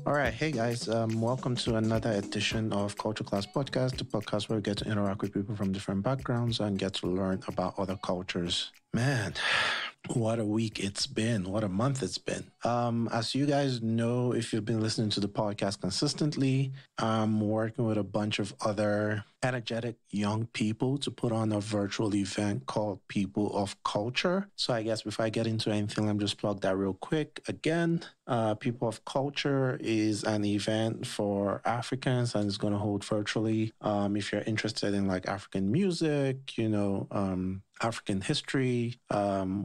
All right, hey guys, welcome to another edition of Culture Class Podcast, the podcast where we get to interact with people from different backgrounds and get to learn about other cultures. Man, what a week it's been. What a month it's been. As you guys know, if you've been listening to the podcast consistently, I'm working with a bunch of other energetic young people to put on a virtual event called People of Culture. So I guess before I get into anything, let me just plug that real quick. Again, People of Culture is an event for Africans and it's going to hold virtually. If you're interested in like African music, African history.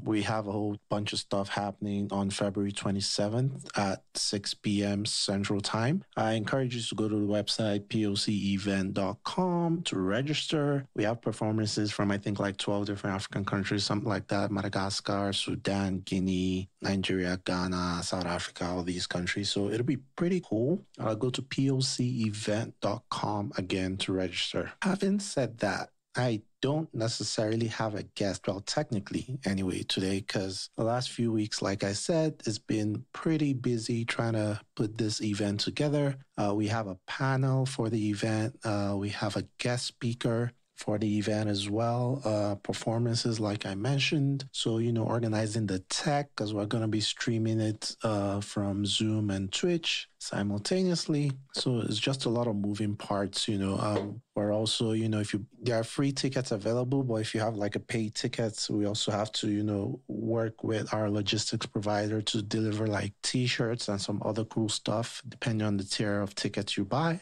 We have a whole bunch of stuff happening on February 27th at 6 p.m. Central Time. I encourage you to go to the website pocevent.com to register. We have performances from, I think, like 12 different African countries, something like that. Madagascar, Sudan, Guinea, Nigeria, Ghana, South Africa, all these countries. So it'll be pretty cool. Go to pocevent.com again to register. Having said that, I don't necessarily have a guest, well, technically anyway, today, because the last few weeks, like I said, it's been pretty busy trying to put this event together. We have a panel for the event. We have a guest speaker for the event as well. Performances, like I mentioned. So, organizing the tech, because we're going to be streaming it from Zoom and Twitch simultaneously. So it's just a lot of moving parts, We're also, there are free tickets available, but if you have like a paid tickets, we also have to, work with our logistics provider to deliver like t-shirts and some other cool stuff, depending on the tier of tickets you buy.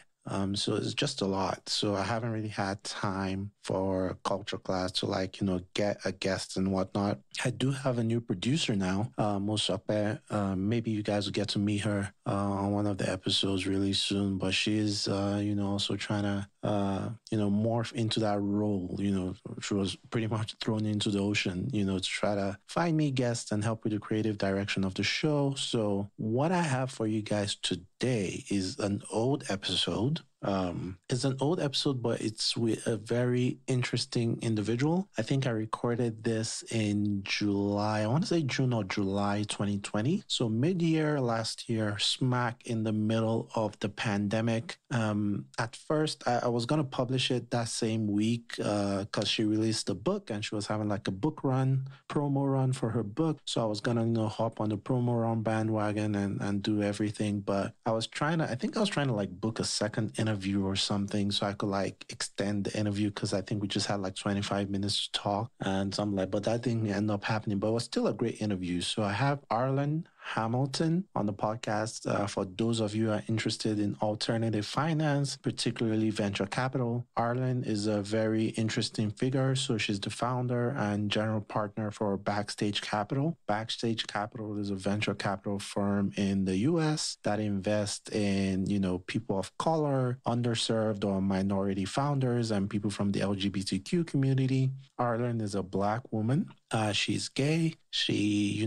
So it's just a lot. So I haven't really had time for culture class to get a guest and whatnot. I do have a new producer now, Mosope. Maybe you guys will get to meet her on one of the episodes really soon, but she's, also trying to, morph into that role. She was pretty much thrown into the ocean, to try to find me guests and help with the creative direction of the show. So what I have for you guys today is an old episode. It's an old episode, but it's with a very interesting individual. I think I recorded this in July. I want to say June or July 2020. So mid-year last year, smack in the middle of the pandemic. At first, I was going to publish it that same week because she released a book and she was having like a book run, promo run for her book. So I was going to, hop on the promo run bandwagon and do everything. But I was trying to like book a second interview or something so I could like extend the interview because I think we just had like 25 minutes to talk and something but that didn't end up happening, but it was still a great interview. So I have Arlan Hamilton on the podcast. For those of you who are interested in alternative finance, particularly venture capital, Arlan is a very interesting figure. So she's the founder and general partner for Backstage Capital. Backstage Capital is a venture capital firm in the US that invests in, people of color, underserved or minority founders, and people from the LGBTQ community. Arlan is a Black woman. She's gay. She,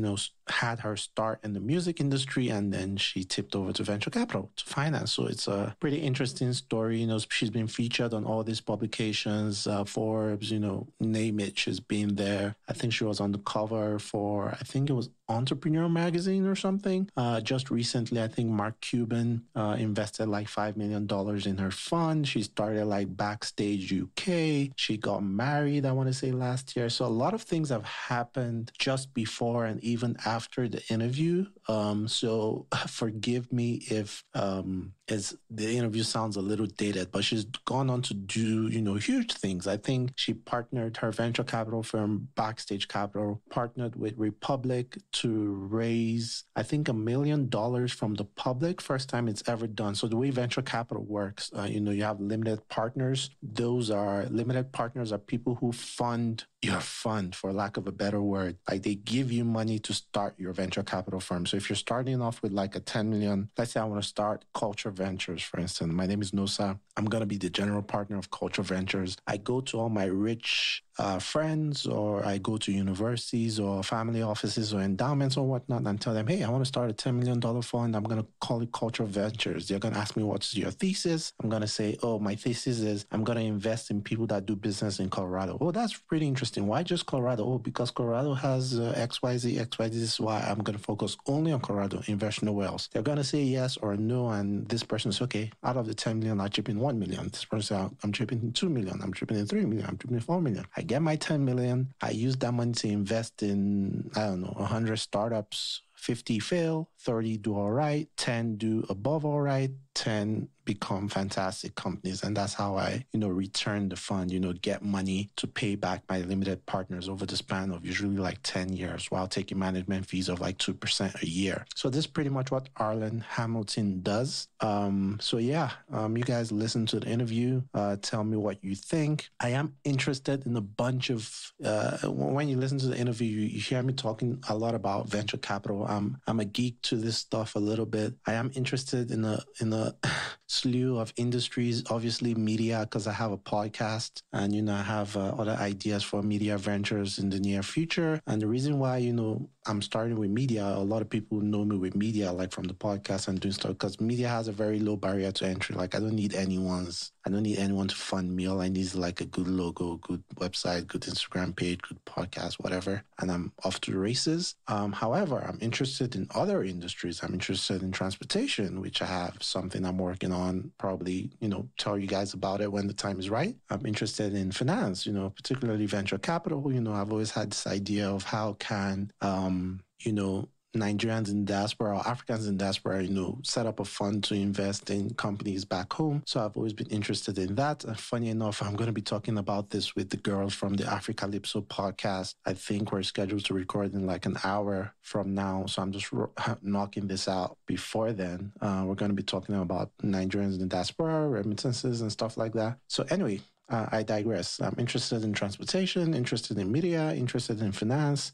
had her start in the music industry and then she tipped over to venture capital, to finance. So it's a pretty interesting story. She's been featured on all these publications, Forbes, name it, she's been there. I think she was on the cover for, I think it was Entrepreneur Magazine or something. Just recently, I think Mark Cuban invested like $5 million in her fund. She started like Backstage UK. She got married, I want to say last year. So a lot of things have happened just before and even after the interview. So forgive me if the interview sounds a little dated, but she's gone on to do, huge things. I think she partnered her venture capital firm, Backstage Capital, partnered with Republic to raise, I think, $1 million from the public. First time it's ever done. So the way venture capital works, you have limited partners. Limited partners are people who fund your fund, for lack of a better word. Like they give you money to start your venture capital firm. So if you're starting off with like a 10 million, let's say I want to start Culture Ventures, for instance. My name is Nosa. I'm going to be the general partner of Culture Ventures. I go to all my rich friends, or I go to universities or family offices or endowments or whatnot and tell them, hey, I want to start a $10 million fund. I'm going to call it Cultural Ventures. They're going to ask me, what's your thesis? I'm going to say, oh, my thesis is I'm going to invest in people that do business in Colorado. Oh, that's pretty interesting. Why just Colorado? Oh, because Colorado has XYZ, XYZ. This is why I'm going to focus only on Colorado, invest nowhere else. They're going to say yes or no. And this person is, okay, out of the 10 million, I chip in 1 million. This person says, I'm chipping in 2 million. I'm chipping in 3 million. I'm chipping in 4 million. I get my 10 million. I use that money to invest in, 100 startups. 50 fail, 30 do all right, 10 do above all right, 10 become fantastic companies. And that's how I, return the fund, get money to pay back my limited partners over the span of usually like 10 years while taking management fees of like 2% a year. So this is pretty much what Arlen Hamilton does. You guys listen to the interview. Tell me what you think. I am interested in a bunch of, when you listen to the interview, you hear me talking a lot about venture capital. I'm a geek to this stuff a little bit. I am interested in a slew of industries, obviously media, because I have a podcast and, I have other ideas for media ventures in the near future. And the reason why, I'm starting with media, a lot of people know me with media, like from the podcast and doing stuff, because media has a very low barrier to entry. Like I don't need anyone to fund me. All I need is like a good logo, good website, good Instagram page, good podcast, whatever. And I'm off to the races. However, I'm interested in other industries. I'm interested in transportation, which I have something I'm working on, probably, tell you guys about it when the time is right. I'm interested in finance, particularly venture capital. I've always had this idea of how can, Nigerians in diaspora or Africans in diaspora, set up a fund to invest in companies back home. So I've always been interested in that. And funny enough, I'm going to be talking about this with the girls from the Africalypso podcast. I think we're scheduled to record in like an hour from now. So I'm just knocking this out before then. We're going to be talking about Nigerians in the diaspora, remittances and stuff like that. So anyway, I digress. I'm interested in transportation, interested in media, interested in finance,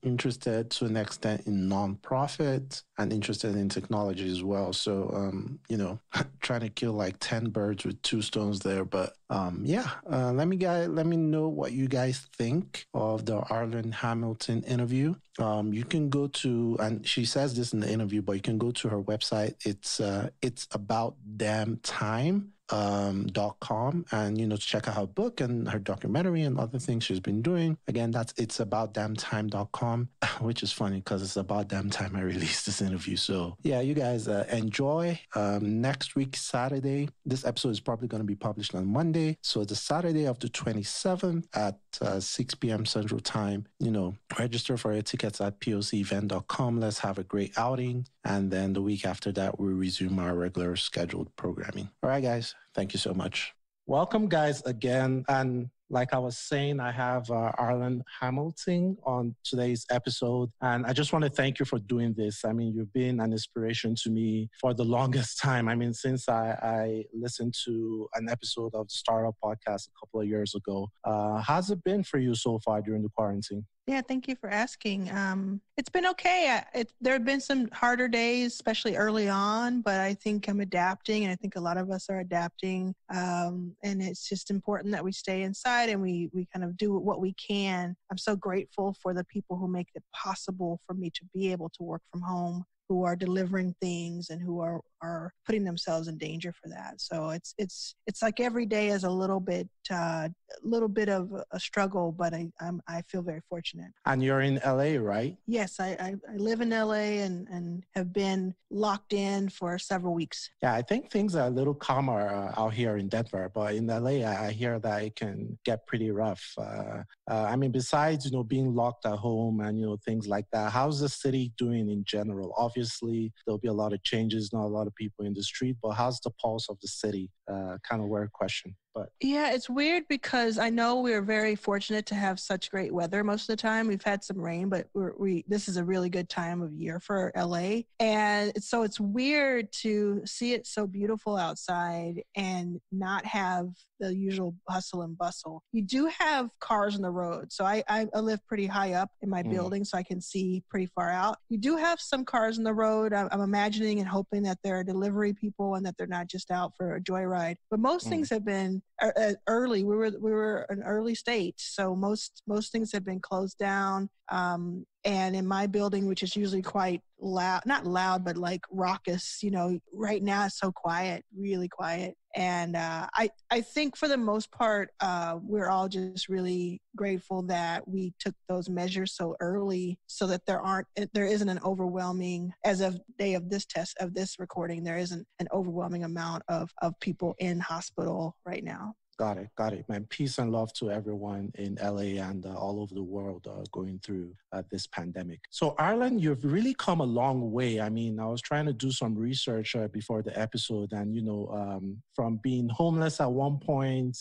interested to an extent in nonprofit, and interested in technology as well. So, trying to kill like 10 birds with 2 stones there. But let me know what you guys think of the Arlen Hamilton interview. You can go to, and she says this in the interview, but you can go to her website. It's about damn time. .com and to check out her book and her documentary and other things she's been doing. Again, that's it's about damn time.com, which is funny because it's about damn time I released this interview. So yeah, you guys enjoy. Next week, Saturday, this episode is probably going to be published on Monday. So the Saturday of the 27th at 6 p.m. Central Time, register for your tickets at pocevent.com. Let's have a great outing. And then the week after that, we'll resume our regular scheduled programming. All right, guys. Thank you so much. Welcome, guys, again. And like I was saying, I have Arlen Hamilton on today's episode. And I just want to thank you for doing this. I mean, you've been an inspiration to me for the longest time. I mean, since I listened to an episode of the Startup Podcast a couple of years ago. How's it been for you so far during the quarantine? Yeah, thank you for asking. It's been okay. There have been some harder days, especially early on, but I think I'm adapting, and I think a lot of us are adapting. And it's just important that we stay inside and we kind of do what we can. I'm so grateful for the people who make it possible for me to be able to work from home, who are delivering things and who are putting themselves in danger for that. So it's like every day is a little bit of a struggle, but I feel very fortunate. And you're in LA, right? Yes, I live in LA and have been locked in for several weeks. Yeah, I think things are a little calmer out here in Denver, but in LA, I hear that it can get pretty rough. I mean, besides, being locked at home and, things like that, how's the city doing in general? Obviously, there'll be a lot of changes, not a lot of people in the street, but how's the pulse of the city? Kind of weird question. But yeah, it's weird because I know we're very fortunate to have such great weather most of the time. We've had some rain, but this is a really good time of year for LA. And so it's weird to see it so beautiful outside and not have the usual hustle and bustle. You do have cars on the road. So I live pretty high up in my building, so I can see pretty far out. You do have some cars on the road. I'm imagining and hoping that there are delivery people and that they're not just out for a joyride. But most things have been early. We were an early stage, so most things have been closed down. And in my building, which is usually quite loud, not loud, but like raucous, right now it's so quiet, really quiet. And I think for the most part, we're all just really grateful that we took those measures so early, so that there isn't an overwhelming, as of day of this recording, there isn't an overwhelming amount of people in hospital right now. Got it, man. Peace and love to everyone in LA and all over the world going through this pandemic. So, Ireland, you've really come a long way. I mean, I was trying to do some research before the episode, and, from being homeless at one point,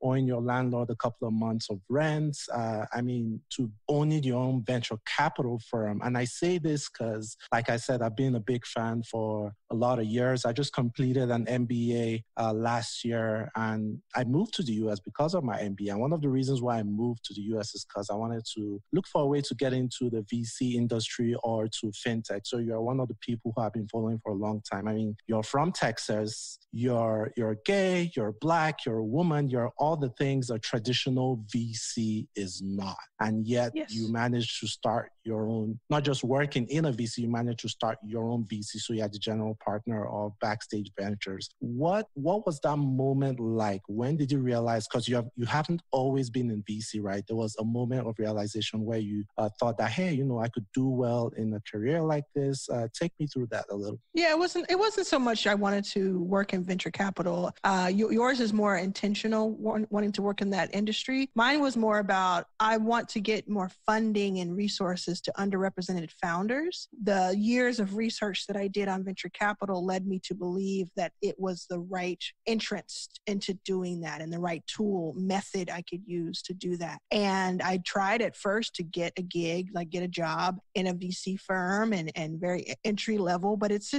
owing your landlord a couple of months of rent, to owning your own venture capital firm. And I say this because, like I said, I've been a big fan for a lot of years. I just completed an MBA last year, and I moved to the US because of my MBA. And one of the reasons why I moved to the US is because I wanted to look for a way to get into the VC industry or to fintech. So you're one of the people who I've been following for a long time. I mean, you're from Texas, you're gay, you're Black, you're a woman, you're all the things a traditional VC is not. And yet you managed to start your own, not just working in a VC, you managed to start your own VC. So you're the general partner of Backstage Ventures. What was that moment like? When did you realize, because you haven't always been in VC, right? There was a moment of realization where you thought that, hey, I could do well in a career like this. Take me through that a little. Yeah, it wasn't so much I wanted to work in venture capital. Yours is more intentional, wanting to work in that industry. Mine was more about, I want to get more funding and resources to underrepresented founders. The years of research that I did on venture capital led me to believe that it was the right entrance into doing that and the right tool method I could use to do that. And I tried at first to get a gig, like get a job in a VC firm and very entry level, but it's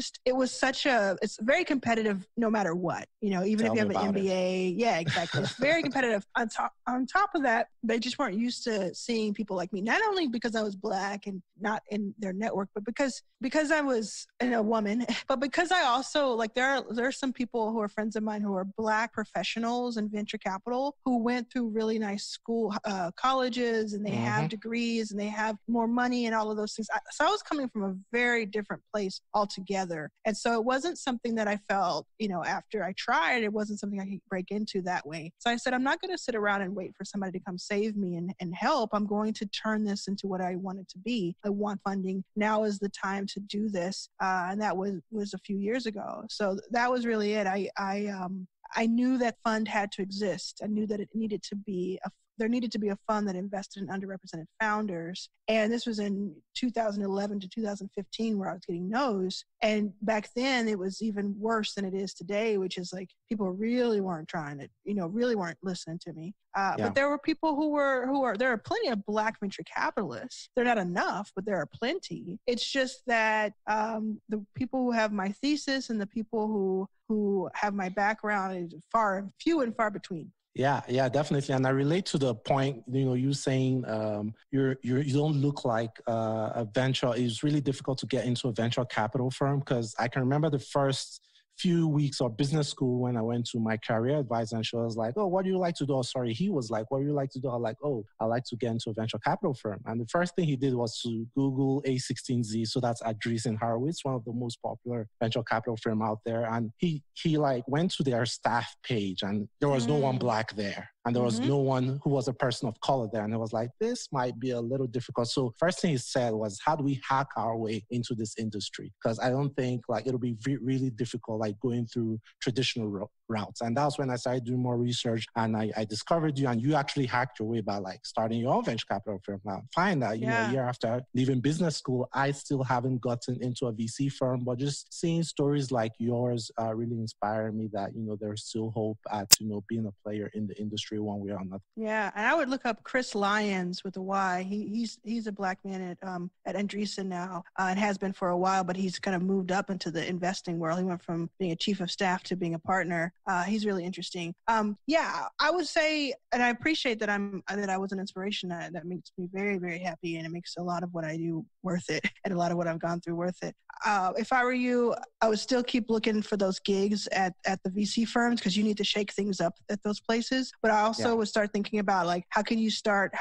very competitive no matter what, even if you have an MBA. Yeah, exactly. It's very competitive. On top of that, they just weren't used to seeing people like me, not only because I was Black and not in their network, but because I was a woman, but because I also, there are some people who are friends of mine who are Black professionals in venture capital who went through really nice colleges, and they have degrees and they have more money and all of those things. So I was coming from a very different place altogether. And so it wasn't something that I felt, after I tried, it wasn't something I could break into that way. So I said, I'm not going to sit around and wait for somebody to come save me and help. I'm going to turn this into what I want it to be. I want funding. Now is the time to do this. And that was a few years ago. So that was really it. I knew that fund had to exist. I knew that there needed to be a fund that invested in underrepresented founders. And this was in 2011 to 2015 where I was getting no's. And back then it was even worse than it is today, which is like people really weren't trying to, really weren't listening to me. But there were people there are plenty of Black venture capitalists. They're not enough, but there are plenty. It's just that the people who have my thesis and the people who have my background is few and far between. Yeah, definitely. And I relate to the point, you saying you don't look like a venture. It's really difficult to get into a venture capital firm, because I can remember the first few weeks of business school when I went to my career advisor, and she was like, oh, what do you like to do? Oh, sorry. He was like, what do you like to do? I'm like, oh, I like to get into a venture capital firm. And the first thing he did was to Google A16Z. So that's Andreessen Horowitz, one of the most popular venture capital firm out there. And he went to their staff page, and there was no one Black there. And there was no one who was a person of color there. And it was like, this might be a little difficult. So first thing he said was, how do we hack our way into this industry? Because I don't think it'll be really difficult, going through traditional routes. And that's when I started doing more research, and I discovered you, and you actually hacked your way by starting your own venture capital firm. Now, find that, a year after leaving business school, I still haven't gotten into a VC firm, but just seeing stories like yours really inspired me that, there's still hope at, being a player in the industry one way or another. Yeah. And I would look up Chris Lyons with a Y. He's a Black man at Andreessen now, and has been for a while, but he's kind of moved up into the investing world. He went from being a chief of staff to being a partner. He's really interesting. Yeah, I would say, and I appreciate that I was an inspiration. That makes me very, very happy, and it makes a lot of what I do worth it, and a lot of what I've gone through worth it. If I were you, I would still keep looking for those gigs at the VC firms, because you need to shake things up at those places. But I also would start thinking about, like, how can you start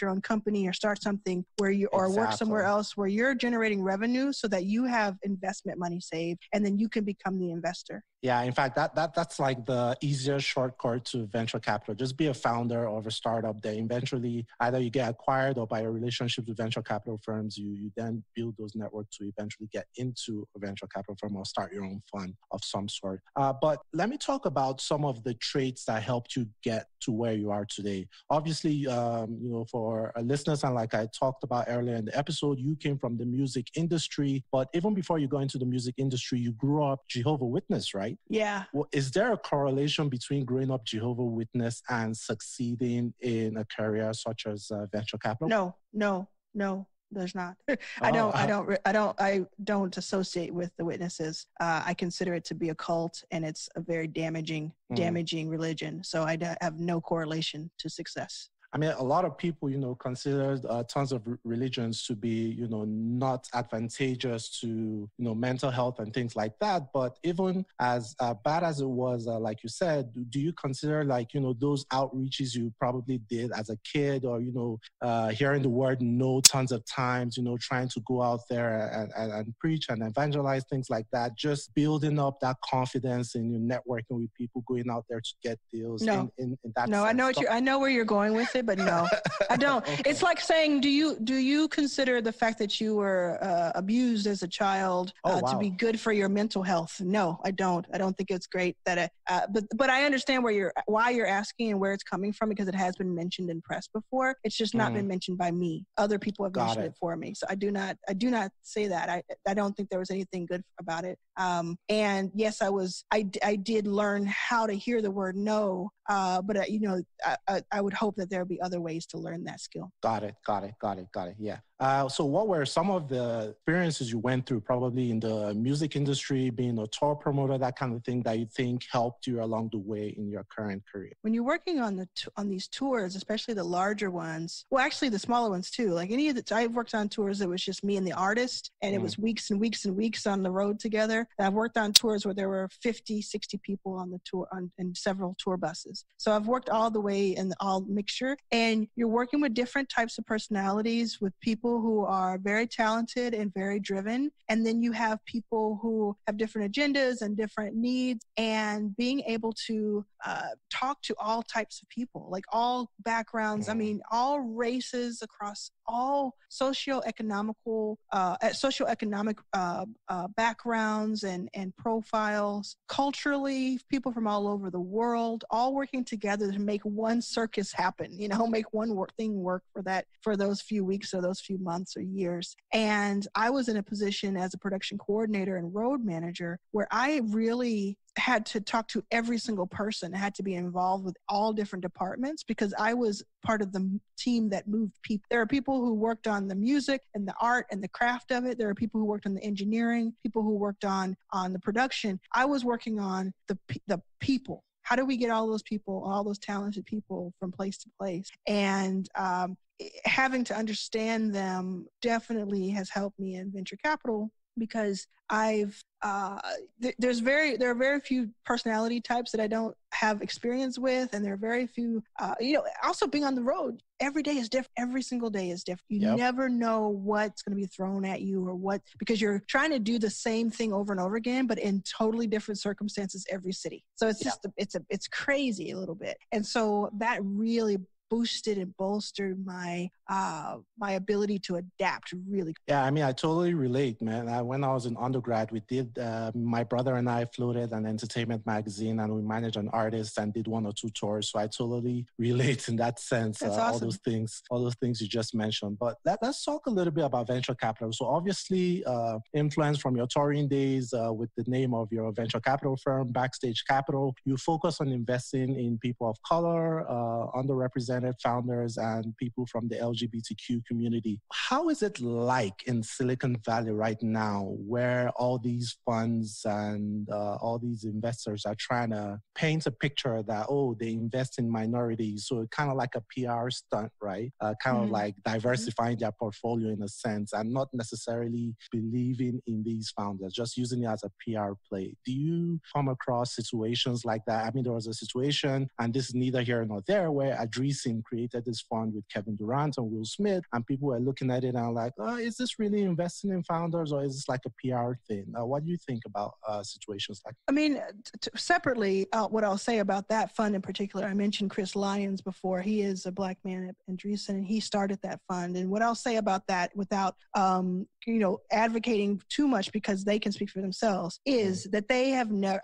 your own company, or start something where you, or work somewhere else where you're generating revenue, so that you have investment money saved, and then you can become the investor. Yeah, in fact, that's like the easiest shortcut to venture capital. Just be a founder of a startup that eventually either you get acquired, or by a relationship with venture capital firms, you then build those networks to eventually get into a venture capital firm or start your own fund of some sort. But let me talk about some of the traits that helped you get to where you are today. Obviously, for our listeners, and like I talked about earlier in the episode, you came from the music industry, but even before you go into the music industry, you grew up Jehovah's Witness, right? Yeah. Well, is there a correlation between growing up Jehovah's Witness and succeeding in a career such as venture capital? No, there's not. I don't associate with the Witnesses. I consider it to be a cult, and it's a very damaging religion. So I have no correlation to success. I mean, a lot of people, consider tons of religions to be, not advantageous to, mental health and things like that. But even as bad as it was, like you said, do you consider, like, those outreaches you probably did as a kid, or, hearing the word no tons of times, trying to go out there and preach and evangelize, things like that, just building up that confidence in your networking with people, going out there to get deals? No, in that no, sense? I know where you're going with it. But no, I don't. Okay. It's like saying, do you consider the fact that you were abused as a child to be good for your mental health? No, I don't. I don't think it's great that but I understand why you're asking and where it's coming from, because it has been mentioned in press before. It's just not been mentioned by me. Other people have mentioned it for me. So I do not say that. I don't think there was anything good about it. And yes, I did learn how to hear the word no. But I would hope that there would be other ways to learn that skill. Got it. Yeah. So what were some of the experiences you went through, probably in the music industry, being a tour promoter, that kind of thing, that you think helped you along the way in your current career? When you're working on these tours, especially the larger ones, well, actually the smaller ones too, like I've worked on tours that was just me and the artist, and it was weeks and weeks and weeks on the road together. And I've worked on tours where there were 50, 60 people on the tour, and several tour buses. So I've worked all the way in all mixture, and you're working with different types of personalities, with people who are very talented and very driven. And then you have people who have different agendas and different needs, and being able to talk to all types of people, like all backgrounds. I mean, all races, across all socioeconomic backgrounds and profiles, culturally, people from all over the world, all working together to make one circus happen, make one thing work for those few weeks or those few months or years. And I was in a position as a production coordinator and road manager where I really had to talk to every single person. I had to be involved with all different departments, because I was part of the team that moved people. There are people who worked on the music and the art and the craft of it. There are people who worked on the engineering, people who worked on the production. I was working on the people. How do we get all those people, all those talented people, from place to place? And having to understand them definitely has helped me in venture capital, because there are very few personality types that I don't have experience with, and there are very few. Also being on the road, every day is different. Every single day is different. You never know what's going to be thrown at you, or what, because you're trying to do the same thing over and over again, but in totally different circumstances every city. So it's just it's crazy a little bit, and so that really boosted and bolstered my ability to adapt really. Yeah, I mean, I totally relate, man. When I was in undergrad, we did, my brother and I floated an entertainment magazine, and we managed an artist and did 1 or 2 tours. So I totally relate in that sense. That's awesome. All those things you just mentioned. But let's talk a little bit about venture capital. So obviously, influence from your touring days with the name of your venture capital firm, Backstage Capital, you focus on investing in people of color, underrepresented underrepresented founders and people from the LGBTQ community. How is it like in Silicon Valley right now, where all these funds and all these investors are trying to paint a picture that, oh, they invest in minorities. So kind of like a PR stunt, right? Kind of like diversifying their portfolio in a sense and not necessarily believing in these founders, just using it as a PR play. Do you come across situations like that? I mean, there was a situation, and this is neither here nor there, where Andreessen created this fund with Kevin Durant and Will Smith, and people were looking at it and like, oh, is this really investing in founders, or is this like a PR thing? What do you think about situations like that? I mean, separately, what I'll say about that fund in particular, I mentioned Chris Lyons before. He is a Black man at Andreessen, and he started that fund. And what I'll say about that, without advocating too much because they can speak for themselves, is that they have never,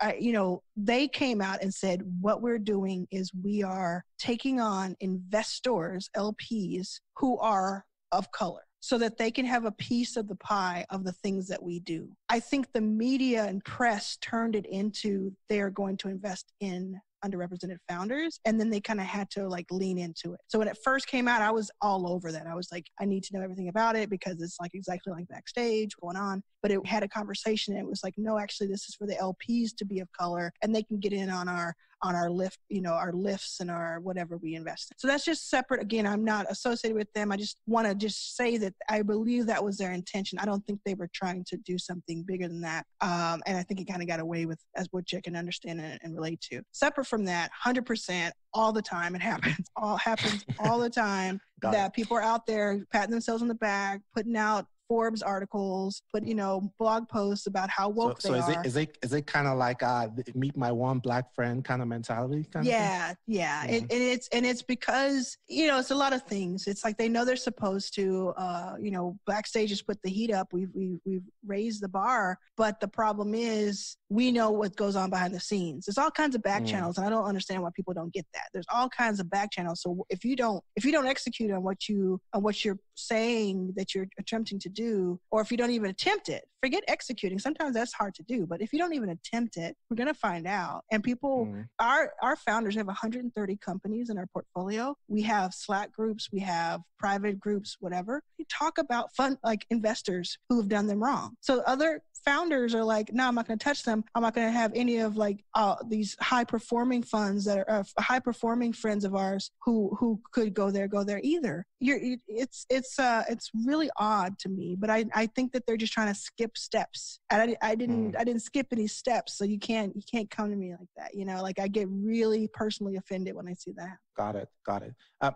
they came out and said, what we're doing is we are taking on investors, LPs, who are of color, so that they can have a piece of the pie of the things that we do. I think the media and press turned it into they're going to invest in underrepresented founders, and then they kind of had to like lean into it. So when it first came out, I was all over that. I was like, I need to know everything about it because it's like exactly like Backstage going on. But it had a conversation, and it was like, no, actually, this is for the LPs to be of color, and they can get in on our lift, our lifts and our whatever we invest in. So that's just separate. Again, I'm not associated with them. I just want to just say that I believe that was their intention. I don't think they were trying to do something bigger than that. And I think it kind of got away with, as what you can understand and relate to. Separate from that, 100%, all the time it happens. Happens all the time that people are out there patting themselves on the back, putting out Forbes articles, but blog posts about how woke they are. Is it kind of like meet my one Black friend kind of mentality? Yeah. And it's because it's a lot of things. It's like they know they're supposed to. Backstage has put the heat up. We've raised the bar, but the problem is we know what goes on behind the scenes. There's all kinds of back channels, and I don't understand why people don't get that. There's all kinds of back channels. So if you don't execute on what you're saying that you're attempting to do, or if you don't even attempt it, forget executing. Sometimes that's hard to do, but if you don't even attempt it, we're going to find out. And people, our founders have 130 companies in our portfolio. We have Slack groups, we have private groups, whatever. We talk about investors who have done them wrong. So other founders are like, no, I'm not going to touch them. I'm not going to have any of these high performing funds that are high performing friends of ours who could go there either. It's really odd to me, but I think that they're just trying to skip steps. And I didn't skip any steps, so you can't come to me like that. I get really personally offended when I see that. Got it.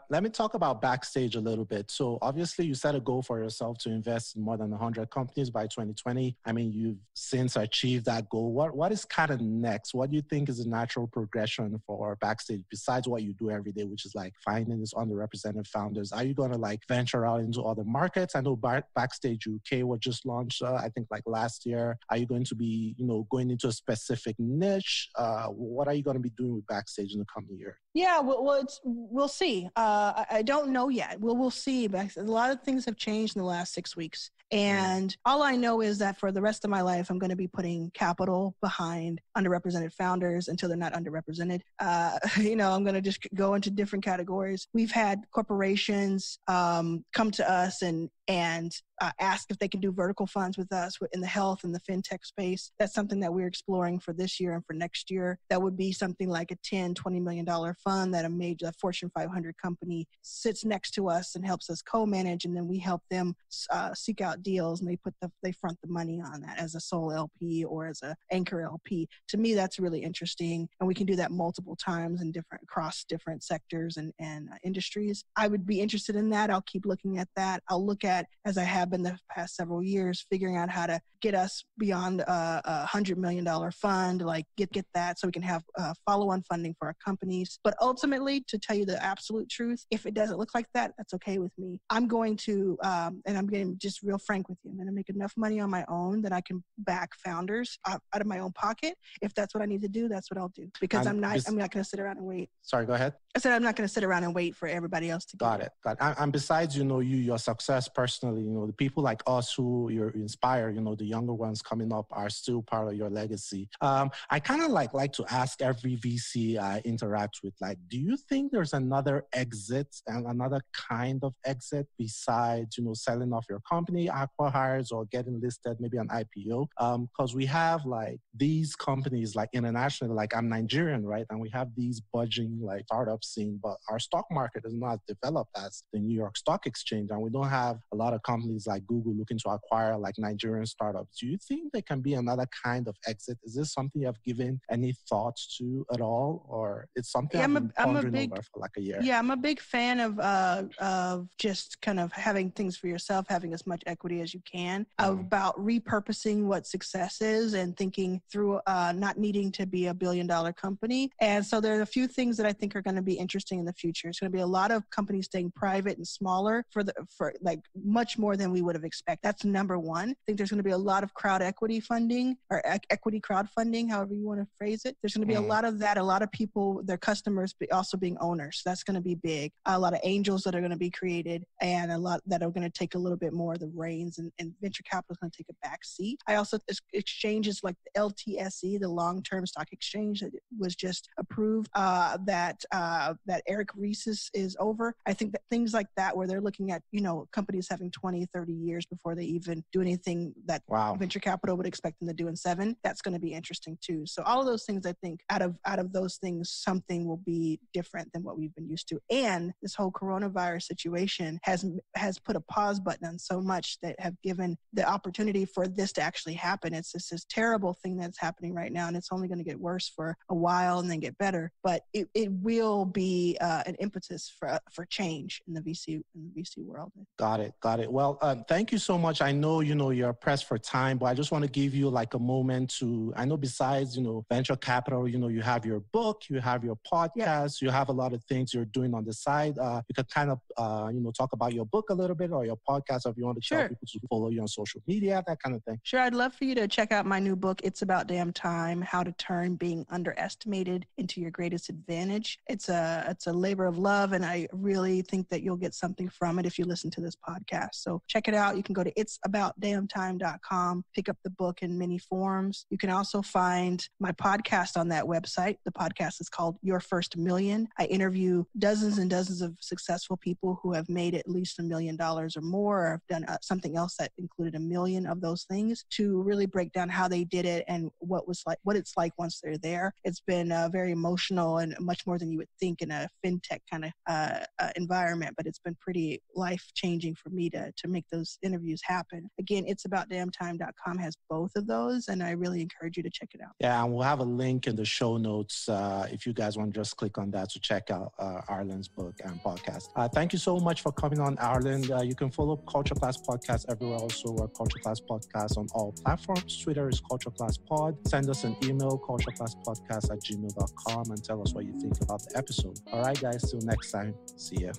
Let me talk about Backstage a little bit. So obviously you set a goal for yourself to invest in more than 100 companies by 2020. I mean, you've since achieved that goal. What is kind of next? What do you think is a natural progression for Backstage besides what you do every day, which is like finding these underrepresented founders? Are you going to venture out into other markets? I know Backstage UK was just launched, I think last year. Are you going to be, going into a specific niche? What are you going to be doing with Backstage in the coming year? Yeah, we'll see. I don't know yet. We'll see. But a lot of things have changed in the last 6 weeks. And all I know is that for the rest of my life, I'm going to be putting capital behind underrepresented founders until they're not underrepresented. I'm going to just go into different categories. We've had corporations come to us and ask if they can do vertical funds with us in the health and the fintech space. That's something that we're exploring for this year and for next year. That would be something like a $10-20 million fund that a major Fortune 500 company sits next to us and helps us co-manage, and then we help them seek out deals, and they front the money on that as a sole LP or as an anchor LP. To me, that's really interesting, and we can do that multiple times and across different sectors and industries. I would be interested in that. I'll keep looking at that. I'll look at, as I have been the past several years, figuring out how to get us beyond a $100 million fund, get that so we can have follow-on funding for our companies. But ultimately, to tell you the absolute truth, if it doesn't look like that, that's okay with me. I'm going to, and I'm getting just real frank with you, I'm going to make enough money on my own that I can back founders out of my own pocket. If that's what I need to do, that's what I'll do. Because I'm not going to sit around and wait. Sorry, go ahead. I said I'm not going to sit around and wait for everybody else to get it. Got it. And besides, your success personally, the people like us who you inspire, the younger ones coming up are still part of your legacy. I kind of like to ask every VC I interact with, like, do you think there's another exit and another kind of exit besides, selling off your company, acqui-hires, or getting listed, maybe an IPO? Because we have like these companies like internationally, like I'm Nigerian, right? And we have these budging like startup scene, but our stock market is not developed as the New York Stock Exchange. And we don't have a lot of companies like Google looking to acquire like Nigerian startups. Do you think there can be another kind of exit? Is this something you have given any thoughts to at all? Or it's something I've been pondering over for like a year? Yeah, I'm a big fan of just kind of having things for yourself, having as much equity as you can, about repurposing what success is and thinking through not needing to be a $1 billion company. And so there are a few things that I think are going to be interesting in the future. It's going to be a lot of companies staying private and smaller for like much more than we would have expected. That's number one. I think there's going to be a lot of crowd equity funding or equity crowdfunding, however you want to phrase it. There's going to be a lot of that. A lot of people, their customers also being owners. That's going to be big. A lot of angels that are going to be created and a lot that are going to take a little bit more of the reins, and venture capital is going to take a back seat. I also, exchanges like the LTSE, the long-term stock exchange that was just approved, that Eric Ries is over. I think that things like that, where they're looking at, companies having 20, 30 years before they even do anything that venture capital would expect them to do in 7, that's going to be interesting too. So all of those things, I think out of those things, something will be different than what we've been used to. And this whole coronavirus situation has put a pause button on so much that have given the opportunity for this to actually happen. It's this terrible thing that's happening right now, and it's only going to get worse for a while and then get better. But it will be an impetus for change in the VC world. Got it. Well, thank you so much. I know you're pressed for time, but I just want to give you like a moment to. I know besides venture capital, you have your book, you have your podcast, you have a lot of things you're doing on the side. You could kind of talk about your book a little bit or your podcast, if you want to tell people to follow you on social media, that kind of thing. Sure, I'd love for you to check out my new book. It's About Damn Time: How to Turn Being Underestimated into Your Greatest Advantage. It's a labor of love, and I really think that you'll get something from it if you listen to this podcast. So check it out. You can go to itsaboutdamntime.com, pick up the book in many forms. You can also find my podcast on that website. The podcast is called Your First Million. I interview dozens and dozens of successful people who have made at least $1 million or more, or have done something else that included 1 million of those things, to really break down how they did it and what it's like once they're there. It's been very emotional and much more than you would think in a fintech kind of environment, but it's been pretty life-changing for me to make those interviews happen. Again, itsaboutdamntime.com has both of those, and I really encourage you to check it out. Yeah, and we'll have a link in the show notes if you guys want to just click on that to check out Arlen's book and podcast. Thank you so much for coming on, Arlen. You can follow Culture Class Podcast everywhere. Also, we're Culture Class Podcast on all platforms. Twitter is Culture Class Pod. Send us an email, cultureclasspodcast@gmail.com, and tell us what you think about the episode. All right, guys, till next time. See ya.